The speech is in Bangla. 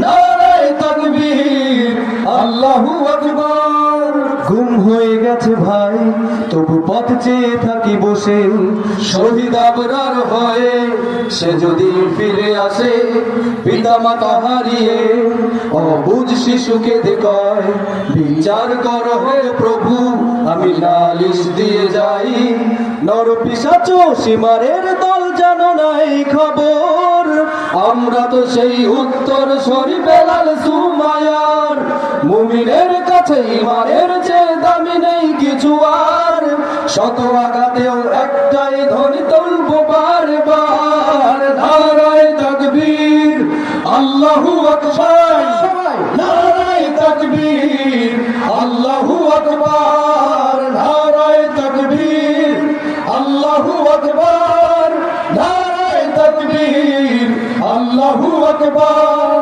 নারায়ে তাকবীর, আল্লাহু আকবার। ঘুম হয়ে গেছে ভাই, তবু পথ চেয়ে থাকি বসে, শহীদ আবরার হয়ে সে যদি ফিরে আসে, পিতা মাতা হারিয়ে অবুঝ শিশুকে দেখয়, বিচার করো হে প্রভু, আমি নালিশ দিয়ে যাই। নর পিশাচ সীমারের দল জানো নাই খবর, আমরা তো সেই উত্তর সরি বেলাল সুমায়ার। মুমিনের কাছে ইমানের চেয়ে দামি নেই কিছু আর, শত আঘাতেও একটাই ধ্বনি তুলবো বারবার। নারায়ে তাকবীর, আল্লাহু আকবার। নারায়ে তাকবীর, আল্লাহু আকবার। নারায়ে তাকবীর, আল্লাহু আকবার। নারায়ে তাকবীর, আল্লাহু আকবার।